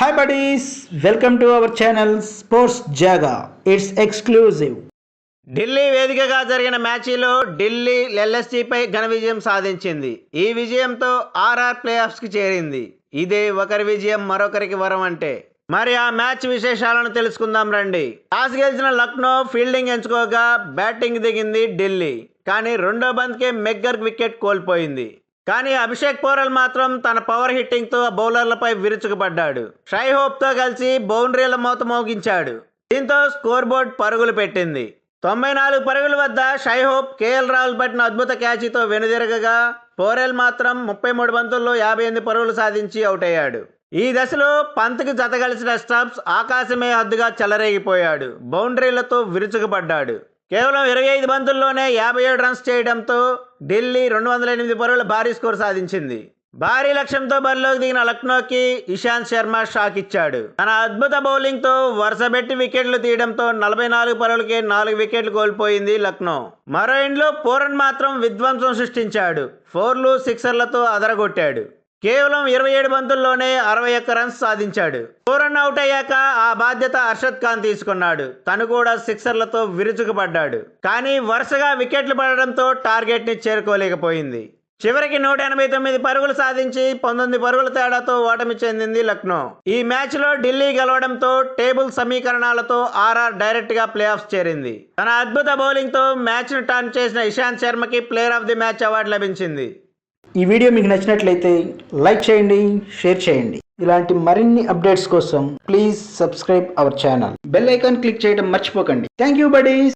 Hi buddies, welcome to our channel Sports Jaga. It's exclusive. Delhi వేదికగా జరిగిన మ్యాచ్లో ఢిల్లీ ఎల్ఎస్జీపై ఘన విజయం సాధించింది. ఈ విజయంతో ఆర్ఆర్ ప్లేఆఫ్స్కి చేరింది. ఇదే ఒకరి విజయం మరొకరికి వరం అంటే. మరి ఆ మ్యాచ్ విశేషాలను తెలుసుకుందాం రండి. టాస్ గెలిచిన లక్నో ఫీల్డింగ్ ఎంచుకోగా బ్యాటింగ్ దిగింది ఢిల్లీ. కానీ రెండో బంత్కే మెగ్గర్ వికెట్ కోల్పోయింది. కానీ అభిషేక్ పోరల్ మాత్రం తన పవర్ హిట్టింగ్తో బౌలర్లపై విరుచుకుపడ్డాడు. షై హోప్తో కలిసి బౌండరీల మోత మోగించాడు. దీంతో స్కోర్ బోర్డ్ పరుగులు పెట్టింది. 94 పరుగుల వద్ద షై హోప్ కేఎల్ రాహుల్ పట్టిన అద్భుత క్యాచీతో వెనుదిరగగా పోరెల్ మాత్రం 33 బంతుల్లో 58 పరుగులు సాధించి అవుట్ అయ్యాడు. ఈ దశలో పంత్కి జతగలిసిన స్టబ్స్ ఆకాశమే హద్దుగా చెలరేగిపోయాడు. బౌండరీలతో విరుచుకుపడ్డాడు. కేవలం 25 బంతుల్లోనే 57 రన్స్ చేయడంతో ఢిల్లీ 208 పరుగుల భారీ స్కోర్ సాధించింది. భారీ లక్ష్యంతో బరిలోకి దిగిన లక్నోకి ఇషాంత్ శర్మ షాక్ ఇచ్చాడు. తన అద్భుత బౌలింగ్తో వరుసబెట్టి వికెట్లు తీయడంతో 44 పరుగులకే 4 వికెట్లు కోల్పోయింది లక్నో. మరో ఎండ్లో పూరన్ మాత్రం విధ్వంసం సృష్టించాడు. 4లు 6ర్లతో అదరగొట్టాడు. కేవలం 27 బంతుల్లోనే 61 రన్స్ సాధించాడు. పూరన్ అవుట్ అయ్యాక ఆ బాధ్యత అర్షద్ ఖాన్ తీసుకున్నాడు. తను కూడా 6ర్లతో విరుచుకుపడ్డాడు. కానీ వరుసగా వికెట్లు పడడంతో టార్గెట్ని చేరుకోలేకపోయింది. చివరికి 189 పరుగులు సాధించి 19 పరుగుల తేడాతో ఓటమి చెందింది లక్నో. ఈ మ్యాచ్లో ఢిల్లీ గెలవడంతో టేబుల్ సమీకరణాలతో ఆర్ఆర్ డైరెక్ట్గా ప్లే ఆఫ్స్ చేరింది. తన అద్భుత బౌలింగ్తో మ్యాచ్ను టర్న్ చేసిన ఇషాంత్ శర్మకి player of the match award లభించింది. ఈ వీడియో మీకు నచ్చినట్లయితే లైక్ చేయండి, షేర్ చేయండి. ఇలాంటి మరిన్ని అప్డేట్స్ కోసం please subscribe our channel. Bell icon click చేయడం మర్చిపోకండి. Thank you buddies.